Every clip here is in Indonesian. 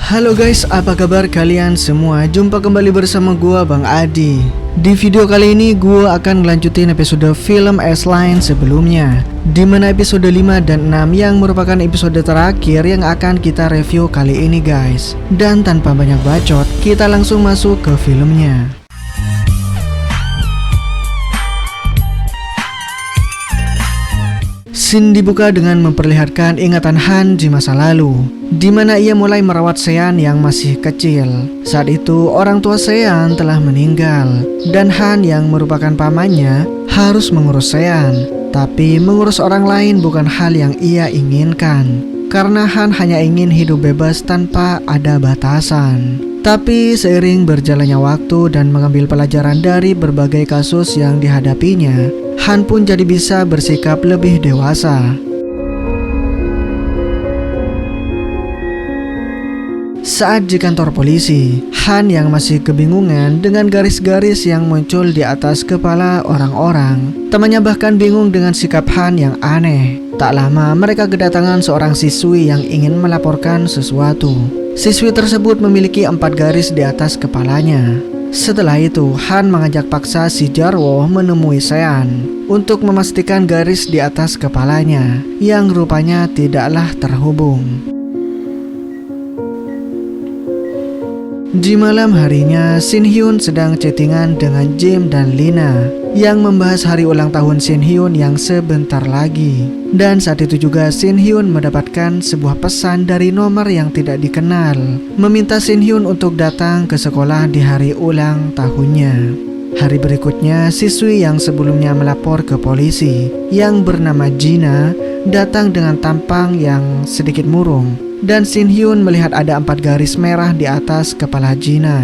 Halo guys, apa kabar kalian semua? Jumpa kembali bersama gua Bang Adi. Di video kali ini gua akan ngelanjutin episode film S-Line sebelumnya, di mana episode 5 dan 6 yang merupakan episode terakhir yang akan kita review kali ini guys. Dan tanpa banyak bacot, kita langsung masuk ke filmnya. Scene dibuka dengan memperlihatkan ingatan Han di masa lalu, di mana ia mulai merawat Sean yang masih kecil. Saat itu orang tua Sean telah meninggal, dan Han yang merupakan pamannya harus mengurus Sean. Tapi mengurus orang lain bukan hal yang ia inginkan, karena Han hanya ingin hidup bebas tanpa ada batasan. Tapi seiring berjalannya waktu dan mengambil pelajaran dari berbagai kasus yang dihadapinya, Han pun jadi bisa bersikap lebih dewasa. Saat di kantor polisi, Han yang masih kebingungan dengan garis-garis yang muncul di atas kepala orang-orang. Temannya bahkan bingung dengan sikap Han yang aneh. Tak lama mereka kedatangan seorang siswi yang ingin melaporkan sesuatu. Siswi tersebut memiliki 4 garis di atas kepalanya. Setelah itu, Han mengajak paksa si Jarwo menemui Sean untuk memastikan garis di atas kepalanya yang rupanya tidaklah terhubung. Di malam harinya, Shin Hyun sedang chattingan dengan Jim dan Lina yang membahas hari ulang tahun Shin Hyun yang sebentar lagi. Dan saat itu juga Shin Hyun mendapatkan sebuah pesan dari nomor yang tidak dikenal, meminta Shin Hyun untuk datang ke sekolah di hari ulang tahunnya. Hari berikutnya, siswi yang sebelumnya melapor ke polisi yang bernama Gina datang dengan tampang yang sedikit murung, dan Shin Hyun melihat ada 4 garis merah di atas kepala Gina.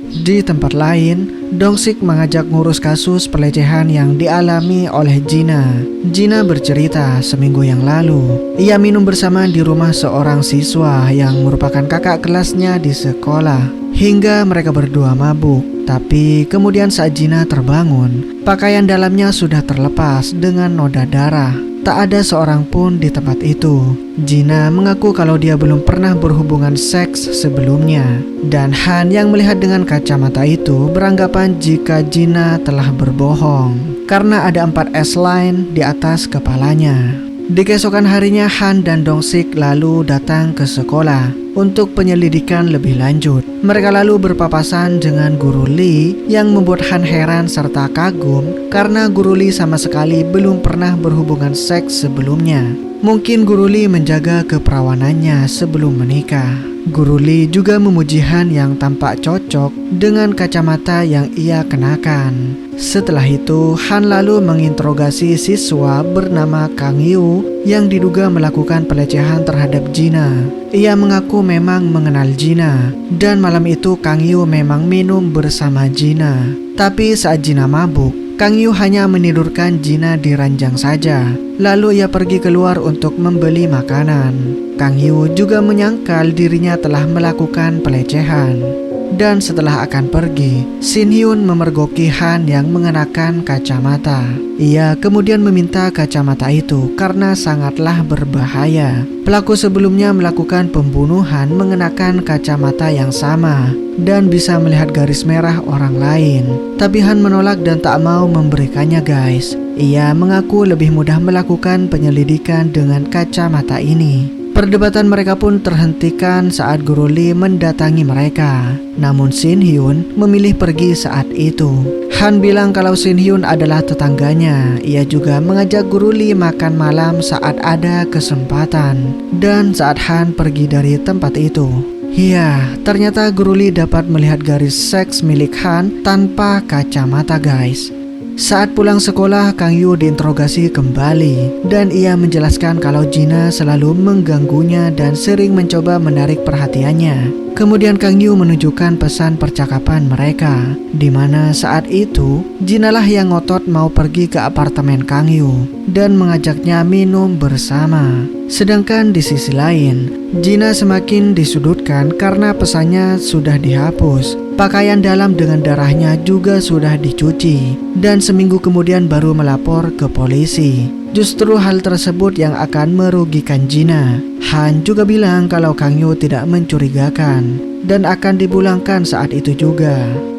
Di tempat lain, Dong-sik mengajak ngurus kasus pelecehan yang dialami oleh Gina. Gina bercerita seminggu yang lalu, ia minum bersama di rumah seorang siswa yang merupakan kakak kelasnya di sekolah, hingga mereka berdua mabuk. Tapi kemudian saat Gina terbangun, pakaian dalamnya sudah terlepas dengan noda darah. Tak ada seorang pun di tempat itu. Gina mengaku kalau dia belum pernah berhubungan seks sebelumnya. Dan Han yang melihat dengan kacamata itu beranggapan jika Gina telah berbohong, karena ada 4 S-line di atas kepalanya. Di keesokan harinya, Han dan Dong-sik lalu datang ke sekolah untuk penyelidikan lebih lanjut. Mereka lalu berpapasan dengan Guru Lee yang membuat Han heran serta kagum karena Guru Lee sama sekali belum pernah berhubungan seks sebelumnya. Mungkin Guru Lee menjaga keperawanannya sebelum menikah. Guru Lee juga memuji Han yang tampak cocok dengan kacamata yang ia kenakan. Setelah itu, Han lalu menginterogasi siswa bernama Kang Yu yang diduga melakukan pelecehan terhadap Gina. Ia mengaku memang mengenal Gina, dan malam itu Kang Yu memang minum bersama Gina. Tapi saat Gina mabuk, Kang Yu hanya menidurkan Gina di ranjang saja. Lalu ia pergi keluar untuk membeli makanan. Kang Yu juga menyangkal dirinya telah melakukan pelecehan. Dan setelah akan pergi, Shin Hyun memergoki Han yang mengenakan kacamata. Ia kemudian meminta kacamata itu karena sangatlah berbahaya. Pelaku sebelumnya melakukan pembunuhan mengenakan kacamata yang sama dan bisa melihat garis merah orang lain. Tapi Han menolak dan tak mau memberikannya guys. Ia mengaku lebih mudah melakukan penyelidikan dengan kacamata ini. Perdebatan mereka pun terhentikan saat Guru Lee mendatangi mereka. Namun Shin Hyun memilih pergi saat itu. Han bilang kalau Shin Hyun adalah tetangganya. Ia juga mengajak Guru Lee makan malam saat ada kesempatan. Dan saat Han pergi dari tempat itu, ya, ternyata Guru Lee dapat melihat garis seks milik Han tanpa kacamata guys. Saat pulang sekolah, Kang Yu diinterogasi kembali dan ia menjelaskan kalau Gina selalu mengganggunya dan sering mencoba menarik perhatiannya. Kemudian Kang Yu menunjukkan pesan percakapan mereka, di mana saat itu Gina lah yang ngotot mau pergi ke apartemen Kang Yu dan mengajaknya minum bersama. Sedangkan di sisi lain, Gina semakin disudutkan karena pesannya sudah dihapus. Pakaian dalam dengan darahnya juga sudah dicuci, dan seminggu kemudian baru melapor ke polisi. Justru hal tersebut yang akan merugikan Gina. Han juga bilang kalau Kang Yu tidak mencurigakan dan akan dipulangkan saat itu juga.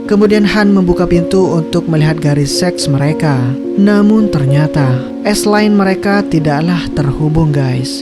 Kemudian Han membuka pintu untuk melihat garis seks mereka. Namun ternyata S-line mereka tidaklah terhubung, guys.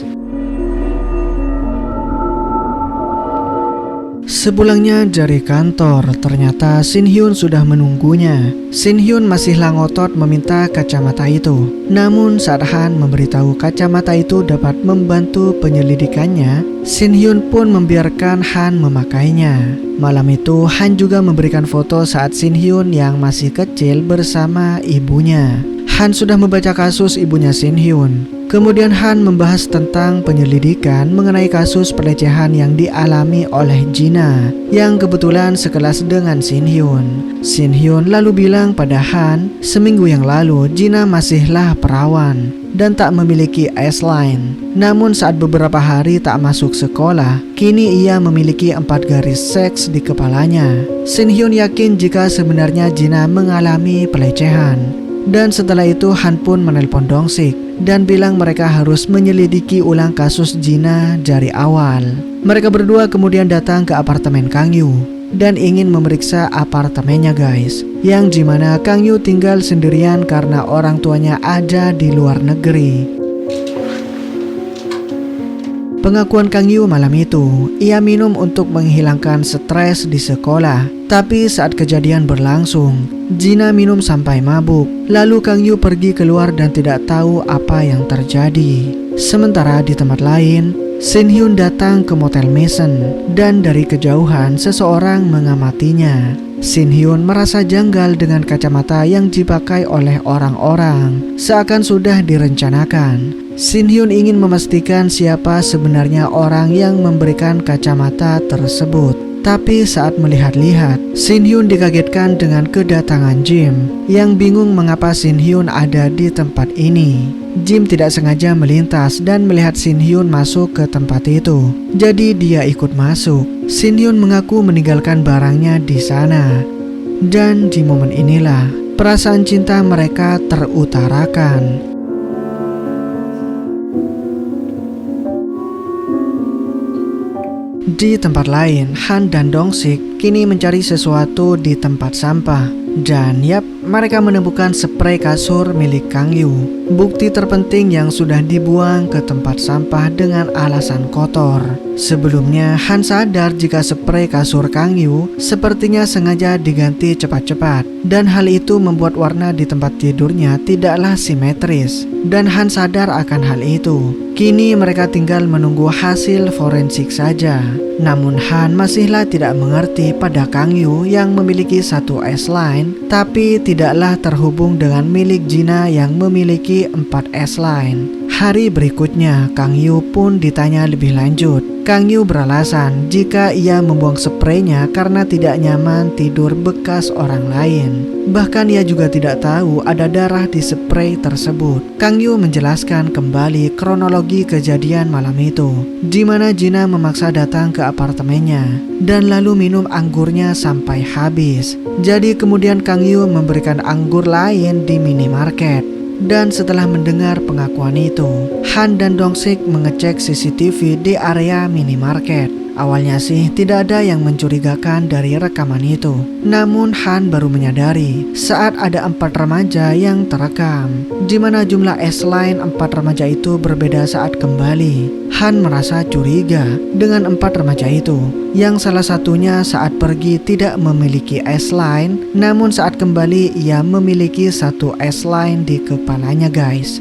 Sepulangnya dari kantor, ternyata Shin Hyun sudah menunggunya. Shin Hyun masihlah ngotot meminta kacamata itu. Namun saat Han memberitahu kacamata itu dapat membantu penyelidikannya, Shin Hyun pun membiarkan Han memakainya. Malam itu Han juga memberikan foto saat Shin Hyun yang masih kecil bersama ibunya. Han sudah membaca kasus ibunya Shin Hyun. Kemudian Han membahas tentang penyelidikan mengenai kasus pelecehan yang dialami oleh Gina yang kebetulan sekelas dengan Shin Hyun. Shin Hyun lalu bilang pada Han, seminggu yang lalu Gina masihlah perawan dan tak memiliki S-line. Namun saat beberapa hari tak masuk sekolah, kini ia memiliki 4 garis seks di kepalanya. Shin Hyun yakin jika sebenarnya Gina mengalami pelecehan. Dan setelah itu Han pun menelpon Dong-sik dan bilang mereka harus menyelidiki ulang kasus Gina dari awal. Mereka berdua kemudian datang ke apartemen Kang Yu dan ingin memeriksa apartemennya, guys, yang dimana Kang Yu tinggal sendirian karena orang tuanya ada di luar negeri. Pengakuan Kang Yu malam itu, ia minum untuk menghilangkan stres di sekolah. Tapi saat kejadian berlangsung, Gina minum sampai mabuk. Lalu Kang Yu pergi keluar dan tidak tahu apa yang terjadi. Sementara di tempat lain, Shin Hyun datang ke motel Mason dan dari kejauhan seseorang mengamatinya. Shin Hyun merasa janggal dengan kacamata yang dipakai oleh orang-orang, seakan sudah direncanakan. Shin Hyun ingin memastikan siapa sebenarnya orang yang memberikan kacamata tersebut. Tapi saat melihat-lihat, Shin Hyun dikagetkan dengan kedatangan Jim yang bingung mengapa Shin Hyun ada di tempat ini. Jim tidak sengaja melintas dan melihat Shin Hyun masuk ke tempat itu. Jadi dia ikut masuk. Shin Hyun mengaku meninggalkan barangnya di sana. Dan di momen inilah perasaan cinta mereka terutarakan. Di tempat lain, Han dan Dong-sik kini mencari sesuatu di tempat sampah. Dan yap, mereka menemukan spray kasur milik Kang Yu. Bukti terpenting yang sudah dibuang ke tempat sampah dengan alasan kotor. Sebelumnya, Han sadar jika spray kasur Kang Yu sepertinya sengaja diganti cepat-cepat. Dan hal itu membuat warna di tempat tidurnya tidaklah simetris. Dan Han sadar akan hal itu. Kini mereka tinggal menunggu hasil forensik saja. Namun Han masihlah tidak mengerti pada Kang Yu yang memiliki satu S-line, tapi tidaklah terhubung dengan milik Gina yang memiliki 4 S-line. Hari berikutnya, Kang Yu pun ditanya lebih lanjut. Kang Yu beralasan jika ia membuang spraynya karena tidak nyaman tidur bekas orang lain. Bahkan ia juga tidak tahu ada darah di spray tersebut. Kang Yu menjelaskan kembali kronologi kejadian malam itu, di mana Gina memaksa datang ke apartemennya dan lalu minum anggurnya sampai habis. Jadi kemudian Kang Yu memberikan anggur lain di minimarket. Dan setelah mendengar pengakuan itu, Han dan Dong-sik mengecek CCTV di area minimarket. Awalnya sih tidak ada yang mencurigakan dari rekaman itu. Namun Han baru menyadari saat ada 4 remaja yang terekam, di mana jumlah S-line 4 remaja itu berbeda saat kembali. Han merasa curiga dengan 4 remaja itu, yang salah satunya saat pergi tidak memiliki S-line, namun saat kembali ia memiliki satu S-line di kepalanya, guys.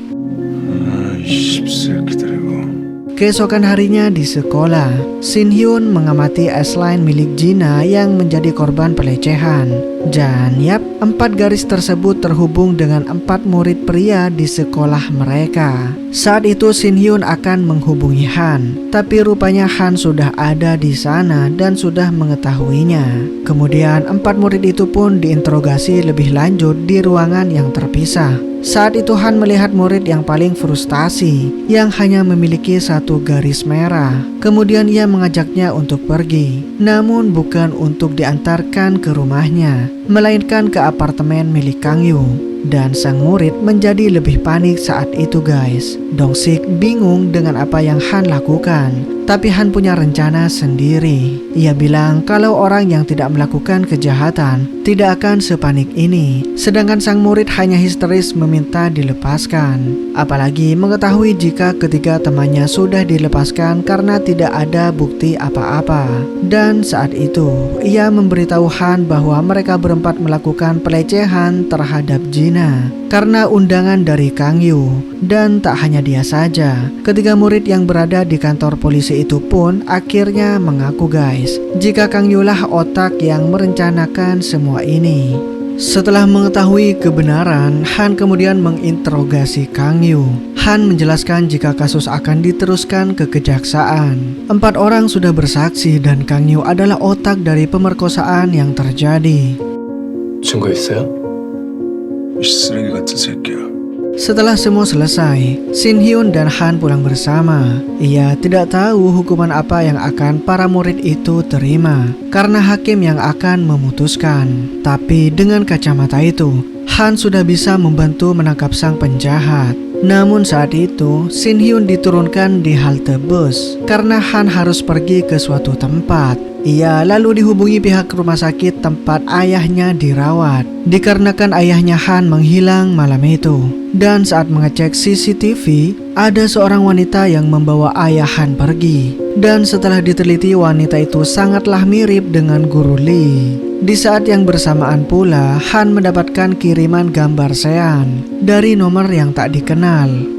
Keesokan harinya di sekolah, Shin Hyun mengamati S-line milik Gina yang menjadi korban pelecehan. Dan yap, 4 garis tersebut terhubung dengan 4 murid pria di sekolah mereka. Saat itu Shin Hyun akan menghubungi Han, tapi rupanya Han sudah ada di sana dan sudah mengetahuinya. Kemudian 4 murid itu pun diinterogasi lebih lanjut di ruangan yang terpisah. Saat itu Han melihat murid yang paling frustasi, yang hanya memiliki 1 garis merah. Kemudian ia mengajaknya untuk pergi, namun bukan untuk diantarkan ke rumahnya, melainkan ke apartemen milik Kang Yu. Dan sang murid menjadi lebih panik saat itu guys. Dong-sik bingung dengan apa yang Han lakukan, tapi Han punya rencana sendiri. Ia bilang kalau orang yang tidak melakukan kejahatan tidak akan sepanik ini, sedangkan sang murid hanya histeris meminta dilepaskan. Apalagi mengetahui jika ketiga temannya sudah dilepaskan karena tidak ada bukti apa-apa. Dan saat itu ia memberitahu Han bahwa mereka berempat melakukan pelecehan terhadap Gina karena undangan dari Kang Yu. Dan tak hanya dia saja, ketiga murid yang berada di kantor polisi itu pun akhirnya mengaku guys, jika Kang Yu lah otak yang merencanakan semua ini. Setelah mengetahui kebenaran, Han kemudian menginterogasi Kang Yu. Han menjelaskan jika kasus akan diteruskan ke kejaksaan. 4 orang sudah bersaksi dan Kang Yu adalah otak dari pemerkosaan yang terjadi. 증거 있어요? 이 쓰레기 같은 새끼야. Setelah semua selesai, Shin Hyun dan Han pulang bersama. Ia tidak tahu hukuman apa yang akan para murid itu terima, karena hakim yang akan memutuskan. Tapi dengan kacamata itu, Han sudah bisa membantu menangkap sang penjahat. Namun saat itu, Shin Hyun diturunkan di halte bus, karena Han harus pergi ke suatu tempat. Ia lalu dihubungi pihak rumah sakit tempat ayahnya dirawat, dikarenakan ayahnya Han menghilang malam itu. Dan saat mengecek CCTV, ada seorang wanita yang membawa ayah Han pergi. Dan setelah diteliti, wanita itu sangatlah mirip dengan Guru Lee. Di saat yang bersamaan pula, Han mendapatkan kiriman gambar Sean dari nomor yang tak dikenal.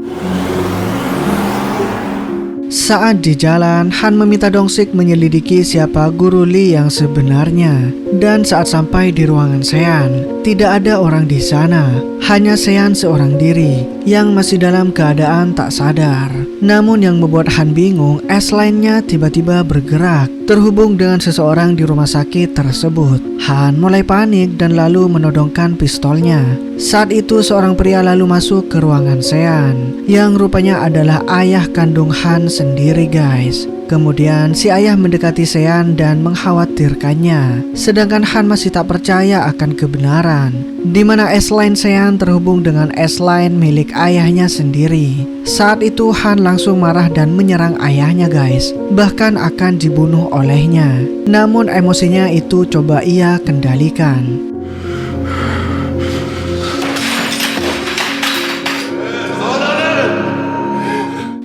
Saat di jalan, Han meminta Dong-sik menyelidiki siapa Guru Lee yang sebenarnya. Dan saat sampai di ruangan Sean, tidak ada orang di sana, hanya Sean seorang diri yang masih dalam keadaan tak sadar. Namun yang membuat Han bingung, S-line-nya tiba-tiba bergerak, terhubung dengan seseorang di rumah sakit tersebut. Han mulai panik dan lalu menodongkan pistolnya. Saat itu seorang pria lalu masuk ke ruangan Sean, yang rupanya adalah ayah kandung Han sendiri guys. Kemudian si ayah mendekati Sean dan mengkhawatirkannya, sedangkan Han masih tak percaya akan kebenaran, di mana S-line Sean terhubung dengan S-line milik ayahnya sendiri. Saat itu Han langsung marah dan menyerang ayahnya guys, bahkan akan dibunuh olehnya. Namun emosinya itu coba ia kendalikan.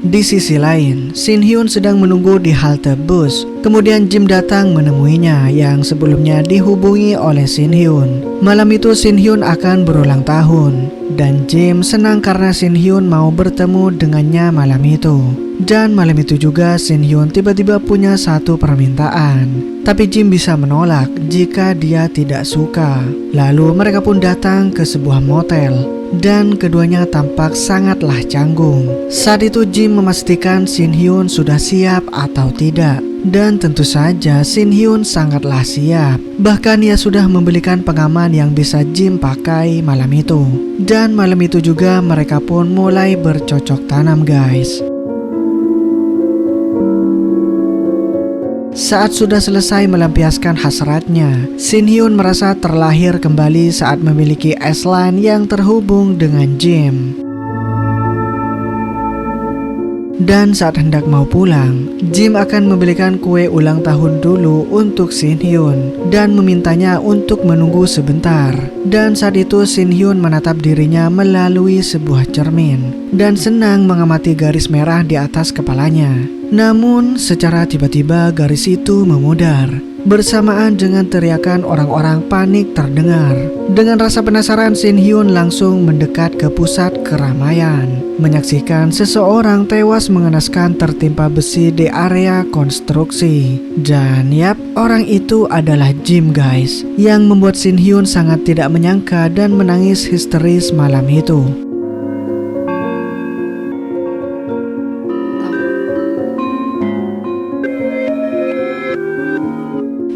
Di sisi lain, Shin Hyun sedang menunggu di halte bus. Kemudian Jim datang menemuinya yang sebelumnya dihubungi oleh Shin Hyun. Malam itu Shin Hyun akan berulang tahun, dan Jim senang karena Shin Hyun mau bertemu dengannya malam itu. Dan malam itu juga Shin Hyun tiba-tiba punya satu permintaan, tapi Jim bisa menolak jika dia tidak suka. Lalu mereka pun datang ke sebuah motel, dan keduanya tampak sangatlah canggung. Saat itu Jim memastikan Shin Hyun sudah siap atau tidak. Dan tentu saja Shin Hyun sangatlah siap. Bahkan ia sudah membelikan pengaman yang bisa Jim pakai malam itu. Dan malam itu juga mereka pun mulai bercocok tanam guys. Saat sudah selesai melampiaskan hasratnya, Shin Hyun merasa terlahir kembali saat memiliki S-line yang terhubung dengan Jim. Dan saat hendak mau pulang, Jim akan membelikan kue ulang tahun dulu untuk Shin Hyun dan memintanya untuk menunggu sebentar. Dan saat itu Shin Hyun menatap dirinya melalui sebuah cermin dan senang mengamati garis merah di atas kepalanya. Namun secara tiba-tiba garis itu memudar Bersamaan dengan teriakan orang-orang panik terdengar. Dengan rasa penasaran, Shin Hyun langsung mendekat ke pusat keramaian, menyaksikan seseorang tewas mengenaskan tertimpa besi di area konstruksi. Dan yap, orang itu adalah Jim guys, yang membuat Shin Hyun sangat tidak menyangka dan menangis histeris malam itu.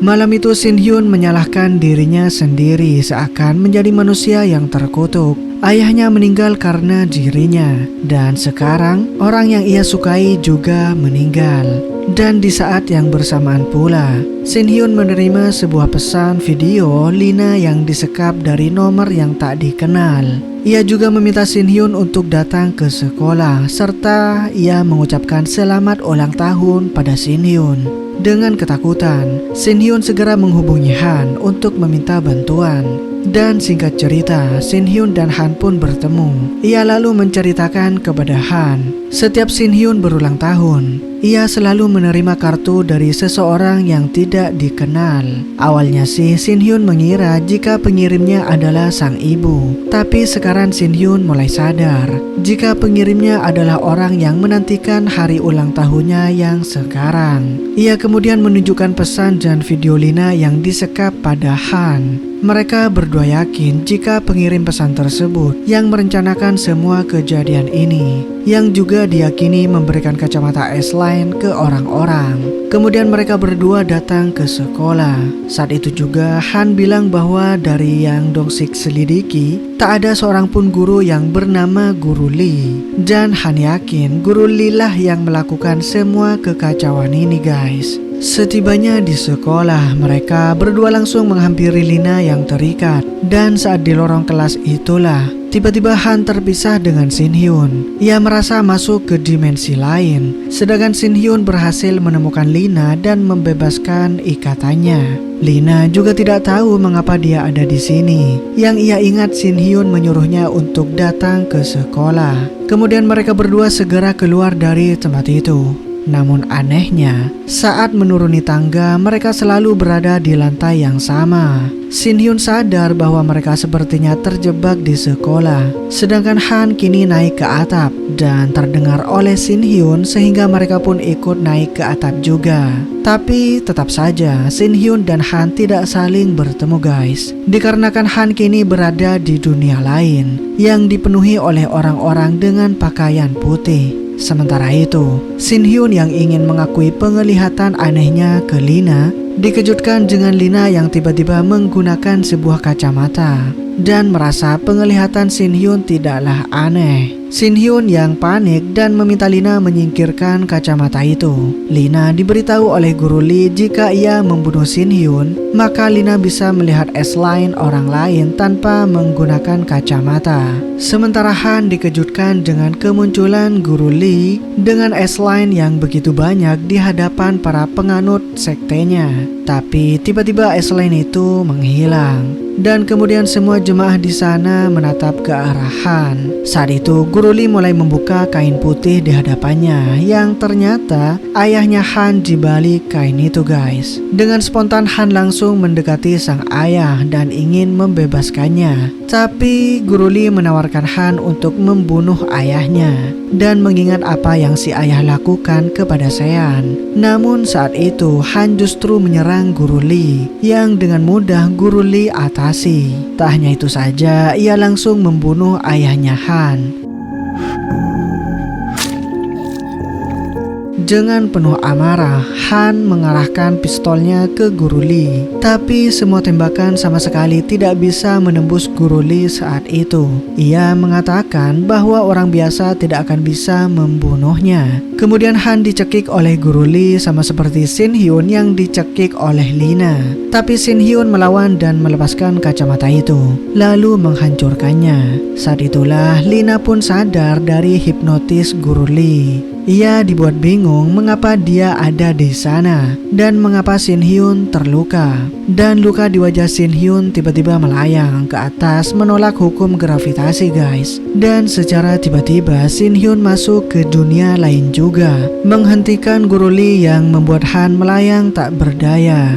Malam itu Shin Hyun menyalahkan dirinya sendiri seakan menjadi manusia yang terkutuk. Ayahnya meninggal karena dirinya, dan sekarang orang yang ia sukai juga meninggal. Dan di saat yang bersamaan pula, Shin Hyun menerima sebuah pesan video Lina yang disekap dari nomor yang tak dikenal. Ia juga meminta Shin Hyun untuk datang ke sekolah, serta ia mengucapkan selamat ulang tahun pada Shin Hyun. Dengan ketakutan, Shin Hyun segera menghubungi Han untuk meminta bantuan. Dan singkat cerita, Shin Hyun dan Han pun bertemu. Ia lalu menceritakan kepada Han, setiap Shin Hyun berulang tahun, ia selalu menerima kartu dari seseorang yang tidak dikenal. Awalnya sih Shin Hyun mengira jika pengirimnya adalah sang ibu, tapi sekarang Shin Hyun mulai sadar jika pengirimnya adalah orang yang menantikan hari ulang tahunnya yang sekarang. Ia kemudian menunjukkan pesan dan video Lina yang disekap pada Han. Mereka berdua yakin jika pengirim pesan tersebut yang merencanakan semua kejadian ini, yang juga diyakini memberikan kacamata S-Line ke orang-orang. Kemudian mereka berdua datang ke sekolah. Saat itu juga Han bilang bahwa dari yang Dong-sik selidiki, tak ada seorang pun guru yang bernama Guru Lee. Dan Han yakin Guru Lee lah yang melakukan semua kekacauan ini guys. Setibanya di sekolah, mereka berdua langsung menghampiri Lina yang terikat. Dan saat di lorong kelas itulah, tiba-tiba Han terpisah dengan Shin Hyun. Ia merasa masuk ke dimensi lain, sedangkan Shin Hyun berhasil menemukan Lina dan membebaskan ikatannya. Lina juga tidak tahu mengapa dia ada di sini. Yang ia ingat Shin Hyun menyuruhnya untuk datang ke sekolah. Kemudian mereka berdua segera keluar dari tempat itu. Namun anehnya, saat menuruni tangga, mereka selalu berada di lantai yang sama. Shin Hyun sadar bahwa mereka sepertinya terjebak di sekolah. Sedangkan Han kini naik ke atap dan terdengar oleh Shin Hyun sehingga mereka pun ikut naik ke atap juga. Tapi tetap saja Shin Hyun dan Han tidak saling bertemu guys. Dikarenakan Han kini berada di dunia lain yang dipenuhi oleh orang-orang dengan pakaian putih. Sementara itu, Shin Hyun yang ingin mengakui penglihatan anehnya ke Lina dikejutkan dengan Lina yang tiba-tiba menggunakan sebuah kacamata dan merasa penglihatan Shin Hyun tidaklah aneh. Shin Hyun yang panik dan meminta Lina menyingkirkan kacamata itu. Lina diberitahu oleh Guru Lee jika ia membunuh Shin Hyun, maka Lina bisa melihat S-Line orang lain tanpa menggunakan kacamata. Sementara Han dikejutkan dengan kemunculan Guru Lee dengan S-Line yang begitu banyak di hadapan para penganut sektenya. Tapi tiba-tiba S-Line itu menghilang. Dan kemudian semua jemaah di sana menatap ke arah Han. Saat itu Guru Lee mulai membuka kain putih di hadapannya, yang ternyata ayahnya Han di balik kain itu guys. Dengan spontan Han langsung mendekati sang ayah dan ingin membebaskannya. Tapi Guru Lee menawarkan Han untuk membunuh ayahnya dan mengingat apa yang si ayah lakukan kepada Sean. Namun saat itu Han justru menyerang Guru Lee yang dengan mudah Guru Lee atasi. Tak hanya itu saja, ia langsung membunuh ayahnya Han. Dengan penuh amarah, Han mengarahkan pistolnya ke Guru Lee. Tapi semua tembakan sama sekali tidak bisa menembus Guru Lee saat itu. Ia mengatakan bahwa orang biasa tidak akan bisa membunuhnya. Kemudian Han dicekik oleh Guru Lee sama seperti Shin Hyun yang dicekik oleh Lina. Tapi Shin Hyun melawan dan melepaskan kacamata itu, lalu menghancurkannya. Saat itulah Lina pun sadar dari hipnotis Guru Lee. Ia dibuat bingung mengapa dia ada di sana dan mengapa Shin Hyun terluka. Dan luka di wajah Shin Hyun tiba-tiba melayang ke atas menolak hukum gravitasi guys. Dan secara tiba-tiba Shin Hyun masuk ke dunia lain juga, menghentikan Guru Lee yang membuat Han melayang tak berdaya.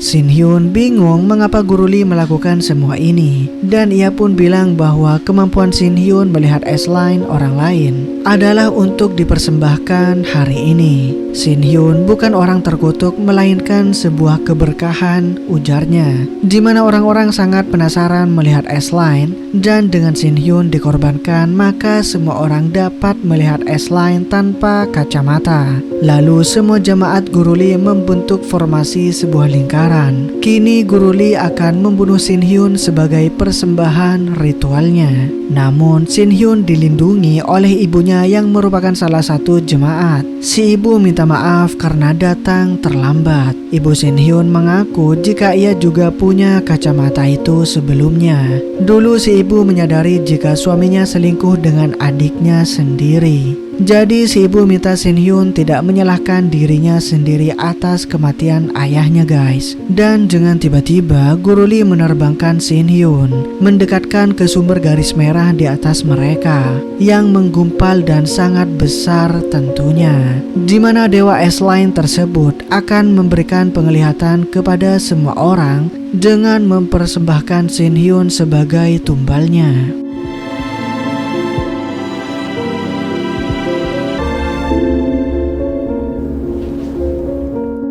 Shin Hyun bingung mengapa Guru Lee melakukan semua ini, dan ia pun bilang bahwa kemampuan Shin Hyun melihat S-Line orang lain adalah untuk dipersembahkan hari ini. Shin Hyun bukan orang terkutuk melainkan sebuah keberkahan, ujarnya, di mana orang-orang sangat penasaran melihat S-Line, dan dengan Shin Hyun dikorbankan maka semua orang dapat melihat S-Line tanpa kacamata. Lalu semua jemaat Guru Lee membentuk formasi sebuah lingkaran. Kini Guru Lee akan membunuh Shin Hyun sebagai persembahan ritualnya. Namun Shin Hyun dilindungi oleh ibunya yang merupakan salah satu jemaat. Si ibu minta maaf karena datang terlambat. Ibu Shin Hyun mengaku jika ia juga punya kacamata itu sebelumnya. Dulu si ibu menyadari jika suaminya selingkuh dengan adiknya sendiri. Jadi si ibu minta Shin Hyun tidak menyalahkan dirinya sendiri atas kematian ayahnya guys. Dan dengan tiba-tiba Guru Lee menerbangkan Shin Hyun mendekatkan ke sumber garis merah di atas mereka yang menggumpal dan sangat besar tentunya, di mana Dewa S-Line tersebut akan memberikan penglihatan kepada semua orang dengan mempersembahkan Shin Hyun sebagai tumbalnya.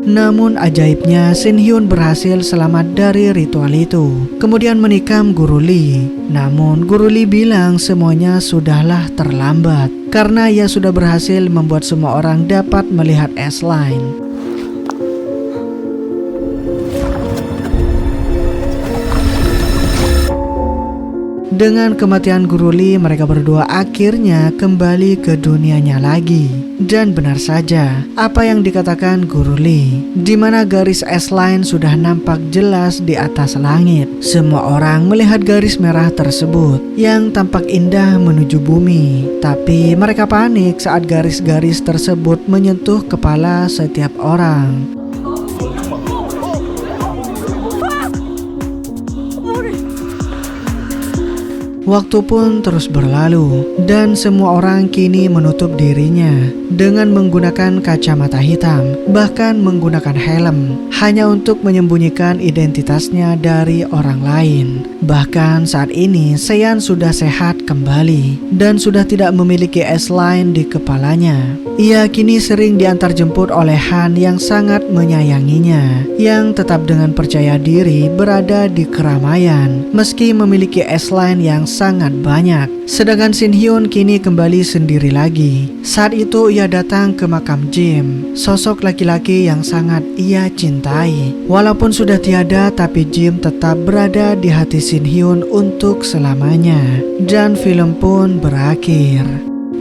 Namun ajaibnya Shin Hyun berhasil selamat dari ritual itu, kemudian menikam Guru Lee. Namun Guru Lee bilang semuanya sudahlah terlambat karena ia sudah berhasil membuat semua orang dapat melihat S-Line. Dengan kematian Guru Lee, mereka berdua akhirnya kembali ke dunianya lagi. Dan benar saja apa yang dikatakan Guru Lee, di mana garis S-Line sudah nampak jelas di atas langit. Semua orang melihat garis merah tersebut yang tampak indah menuju bumi. Tapi mereka panik saat garis-garis tersebut menyentuh kepala setiap orang. Waktu pun terus berlalu dan semua orang kini menutup dirinya dengan menggunakan kacamata hitam, bahkan menggunakan helm hanya untuk menyembunyikan identitasnya dari orang lain. Bahkan saat ini Seiyan sudah sehat kembali dan sudah tidak memiliki S-Line di kepalanya. Ia kini sering diantar jemput oleh Han yang sangat menyayanginya, yang tetap dengan percaya diri berada di keramaian meski memiliki S-Line yang sangat banyak. Sedangkan Shin Hyun kini kembali sendiri lagi. Saat itu ia datang ke makam Jim, sosok laki-laki yang sangat ia cintai. Walaupun sudah tiada, tapi Jim tetap berada di hati Shin Hyun untuk selamanya. Dan film pun berakhir.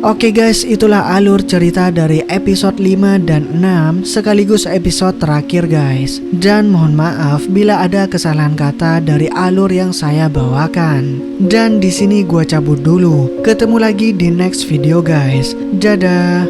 Oke guys, itulah alur cerita dari episode 5 dan 6 sekaligus episode terakhir guys. Dan mohon maaf bila ada kesalahan kata dari alur yang saya bawakan. Dan di sini gua cabut dulu. Ketemu lagi di next video guys. Dadah.